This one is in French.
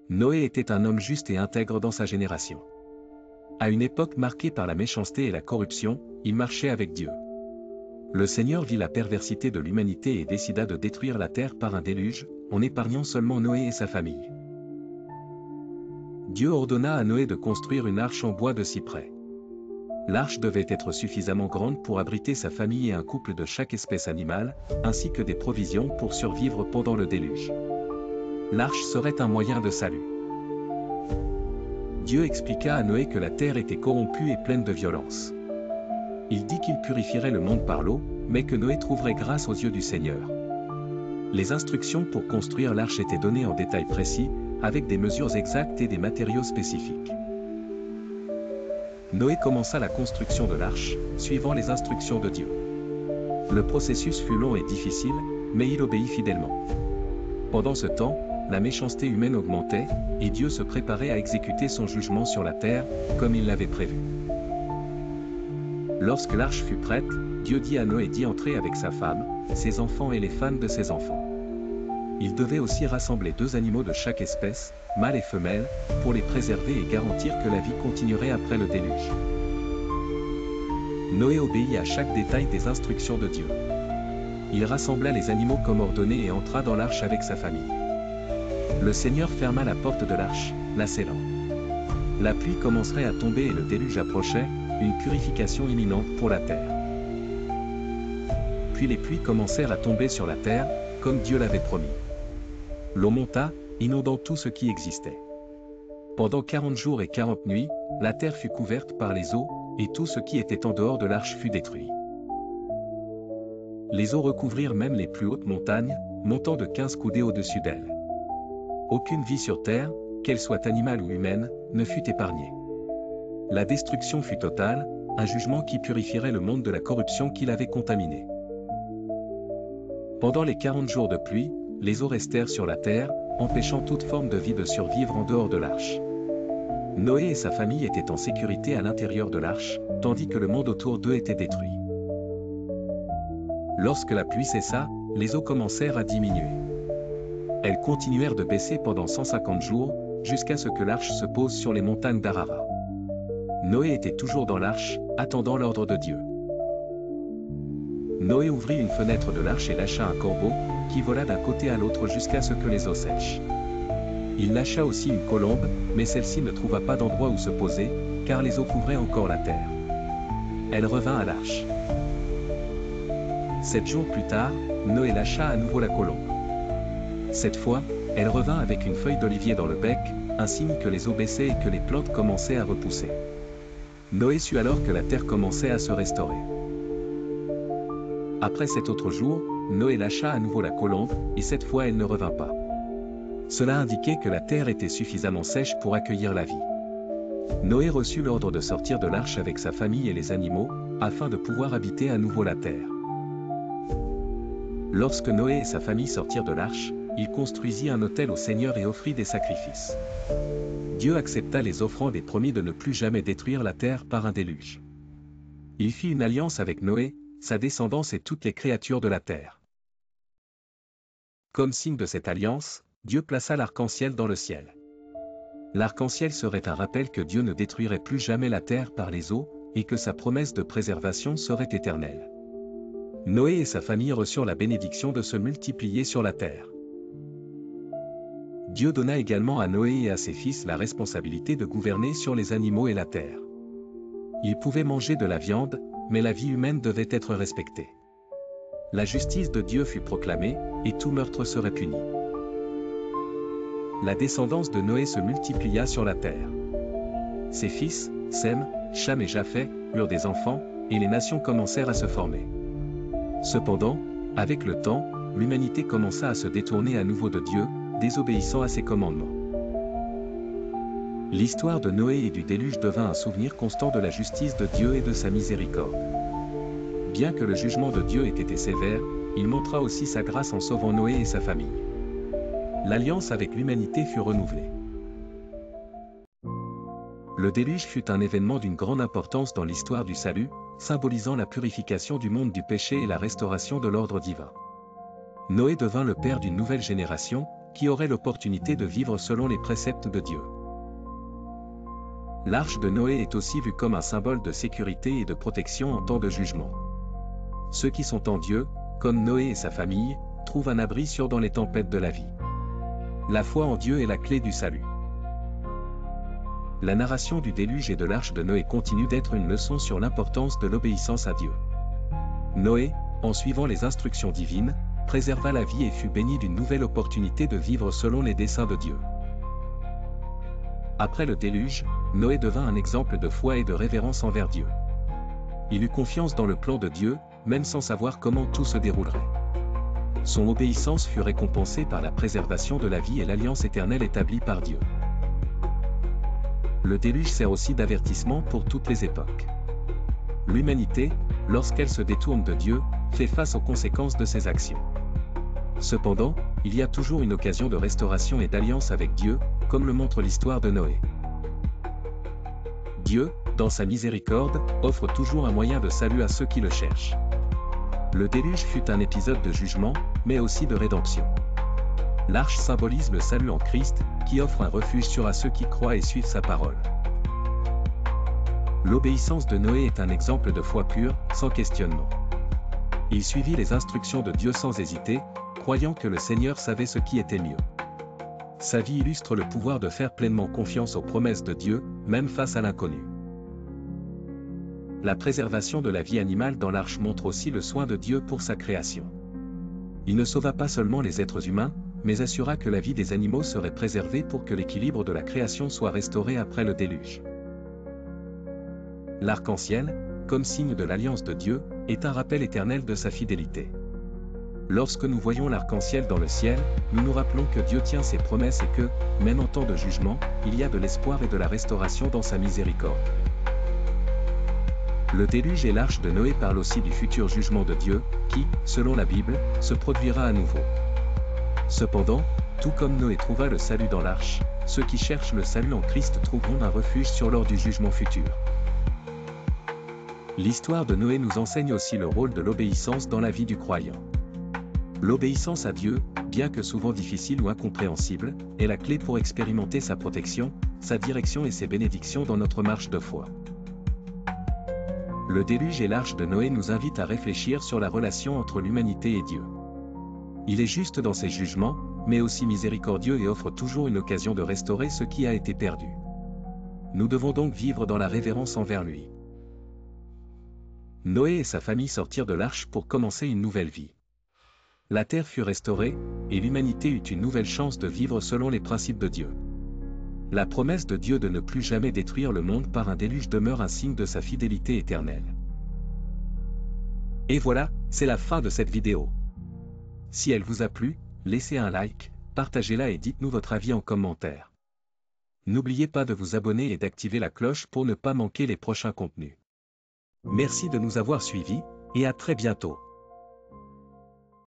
Noé était un homme juste et intègre dans sa génération. À une époque marquée par la méchanceté et la corruption, il marchait avec Dieu. Le Seigneur vit la perversité de l'humanité et décida de détruire la terre par un déluge, en épargnant seulement Noé et sa famille. Dieu ordonna à Noé de construire une arche en bois de cyprès. L'arche devait être suffisamment grande pour abriter sa famille et un couple de chaque espèce animale, ainsi que des provisions pour survivre pendant le déluge. L'arche serait un moyen de salut. Dieu expliqua à Noé que la terre était corrompue et pleine de violence. Il dit qu'il purifierait le monde par l'eau, mais que Noé trouverait grâce aux yeux du Seigneur. Les instructions pour construire l'arche étaient données en détail précis, avec des mesures exactes et des matériaux spécifiques. Noé commença la construction de l'arche, suivant les instructions de Dieu. Le processus fut long et difficile, mais il obéit fidèlement. Pendant ce temps, la méchanceté humaine augmentait, et Dieu se préparait à exécuter son jugement sur la terre, comme il l'avait prévu. Lorsque l'arche fut prête, Dieu dit à Noé d'y entrer avec sa femme, ses enfants et les femmes de ses enfants. Il devait aussi rassembler 2 animaux de chaque espèce, mâle et femelle, pour les préserver et garantir que la vie continuerait après le déluge. Noé obéit à chaque détail des instructions de Dieu. Il rassembla les animaux comme ordonné et entra dans l'arche avec sa famille. Le Seigneur ferma la porte de l'arche, la scellant. La pluie commencerait à tomber et le déluge approchait, une purification imminente pour la terre. Puis les pluies commencèrent à tomber sur la terre, comme Dieu l'avait promis. L'eau monta, inondant tout ce qui existait. Pendant 40 jours et 40 nuits, la terre fut couverte par les eaux, et tout ce qui était en dehors de l'arche fut détruit. Les eaux recouvrirent même les plus hautes montagnes, montant de 15 coudées au-dessus d'elles. Aucune vie sur terre, qu'elle soit animale ou humaine, ne fut épargnée. La destruction fut totale, un jugement qui purifierait le monde de la corruption qui l'avait contaminé. Pendant les 40 jours de pluie, les eaux restèrent sur la terre, empêchant toute forme de vie de survivre en dehors de l'arche. Noé et sa famille étaient en sécurité à l'intérieur de l'arche, tandis que le monde autour d'eux était détruit. Lorsque la pluie cessa, les eaux commencèrent à diminuer. Elles continuèrent de baisser pendant 150 jours, jusqu'à ce que l'arche se pose sur les montagnes d'Ararat. Noé était toujours dans l'arche, attendant l'ordre de Dieu. Noé ouvrit une fenêtre de l'arche et lâcha un corbeau, qui vola d'un côté à l'autre jusqu'à ce que les eaux sèchent. Il lâcha aussi une colombe, mais celle-ci ne trouva pas d'endroit où se poser, car les eaux couvraient encore la terre. Elle revint à l'arche. 7 jours plus tard, Noé lâcha à nouveau la colombe. Cette fois, elle revint avec une feuille d'olivier dans le bec, un signe que les eaux baissaient et que les plantes commençaient à repousser. Noé sut alors que la terre commençait à se restaurer. Après 7 autres jours, Noé lâcha à nouveau la colombe, et cette fois elle ne revint pas. Cela indiquait que la terre était suffisamment sèche pour accueillir la vie. Noé reçut l'ordre de sortir de l'arche avec sa famille et les animaux, afin de pouvoir habiter à nouveau la terre. Lorsque Noé et sa famille sortirent de l'arche, il construisit un autel au Seigneur et offrit des sacrifices. Dieu accepta les offrandes et promit de ne plus jamais détruire la terre par un déluge. Il fit une alliance avec Noé, sa descendance et toutes les créatures de la terre. Comme signe de cette alliance, Dieu plaça l'arc-en-ciel dans le ciel. L'arc-en-ciel serait un rappel que Dieu ne détruirait plus jamais la terre par les eaux, et que sa promesse de préservation serait éternelle. Noé et sa famille reçurent la bénédiction de se multiplier sur la terre. Dieu donna également à Noé et à ses fils la responsabilité de gouverner sur les animaux et la terre. Ils pouvaient manger de la viande, mais la vie humaine devait être respectée. La justice de Dieu fut proclamée, et tout meurtre serait puni. La descendance de Noé se multiplia sur la terre. Ses fils, Sem, Cham et Japheth, eurent des enfants, et les nations commencèrent à se former. Cependant, avec le temps, l'humanité commença à se détourner à nouveau de Dieu, désobéissant à ses commandements. L'histoire de Noé et du déluge devint un souvenir constant de la justice de Dieu et de sa miséricorde. Bien que le jugement de Dieu ait été sévère, il montra aussi sa grâce en sauvant Noé et sa famille. L'alliance avec l'humanité fut renouvelée. Le déluge fut un événement d'une grande importance dans l'histoire du salut, symbolisant la purification du monde du péché et la restauration de l'ordre divin. Noé devint le père d'une nouvelle génération, qui auraient l'opportunité de vivre selon les préceptes de Dieu. L'arche de Noé est aussi vue comme un symbole de sécurité et de protection en temps de jugement. Ceux qui sont en Dieu, comme Noé et sa famille, trouvent un abri sûr dans les tempêtes de la vie. La foi en Dieu est la clé du salut. La narration du déluge et de l'arche de Noé continue d'être une leçon sur l'importance de l'obéissance à Dieu. Noé, en suivant les instructions divines, préserva la vie et fut béni d'une nouvelle opportunité de vivre selon les desseins de Dieu. Après le déluge, Noé devint un exemple de foi et de révérence envers Dieu. Il eut confiance dans le plan de Dieu, même sans savoir comment tout se déroulerait. Son obéissance fut récompensée par la préservation de la vie et l'alliance éternelle établie par Dieu. Le déluge sert aussi d'avertissement pour toutes les époques. L'humanité, lorsqu'elle se détourne de Dieu, fait face aux conséquences de ses actions. Cependant, il y a toujours une occasion de restauration et d'alliance avec Dieu, comme le montre l'histoire de Noé. Dieu, dans sa miséricorde, offre toujours un moyen de salut à ceux qui le cherchent. Le déluge fut un épisode de jugement, mais aussi de rédemption. L'arche symbolise le salut en Christ, qui offre un refuge sûr à ceux qui croient et suivent sa parole. L'obéissance de Noé est un exemple de foi pure, sans questionnement. Il suivit les instructions de Dieu sans hésiter, croyant que le Seigneur savait ce qui était mieux. Sa vie illustre le pouvoir de faire pleinement confiance aux promesses de Dieu, même face à l'inconnu. La préservation de la vie animale dans l'arche montre aussi le soin de Dieu pour sa création. Il ne sauva pas seulement les êtres humains, mais assura que la vie des animaux serait préservée pour que l'équilibre de la création soit restauré après le déluge. L'arc-en-ciel, comme signe de l'alliance de Dieu, est un rappel éternel de sa fidélité. Lorsque nous voyons l'arc-en-ciel dans le ciel, nous nous rappelons que Dieu tient ses promesses et que, même en temps de jugement, il y a de l'espoir et de la restauration dans sa miséricorde. Le déluge et l'arche de Noé parlent aussi du futur jugement de Dieu, qui, selon la Bible, se produira à nouveau. Cependant, tout comme Noé trouva le salut dans l'arche, ceux qui cherchent le salut en Christ trouveront un refuge sur lors du jugement futur. L'histoire de Noé nous enseigne aussi le rôle de l'obéissance dans la vie du croyant. L'obéissance à Dieu, bien que souvent difficile ou incompréhensible, est la clé pour expérimenter sa protection, sa direction et ses bénédictions dans notre marche de foi. Le déluge et l'arche de Noé nous invitent à réfléchir sur la relation entre l'humanité et Dieu. Il est juste dans ses jugements, mais aussi miséricordieux et offre toujours une occasion de restaurer ce qui a été perdu. Nous devons donc vivre dans la révérence envers lui. Noé et sa famille sortirent de l'arche pour commencer une nouvelle vie. La terre fut restaurée, et l'humanité eut une nouvelle chance de vivre selon les principes de Dieu. La promesse de Dieu de ne plus jamais détruire le monde par un déluge demeure un signe de sa fidélité éternelle. Et voilà, c'est la fin de cette vidéo. Si elle vous a plu, laissez un like, partagez-la et dites-nous votre avis en commentaire. N'oubliez pas de vous abonner et d'activer la cloche pour ne pas manquer les prochains contenus. Merci de nous avoir suivis, et à très bientôt.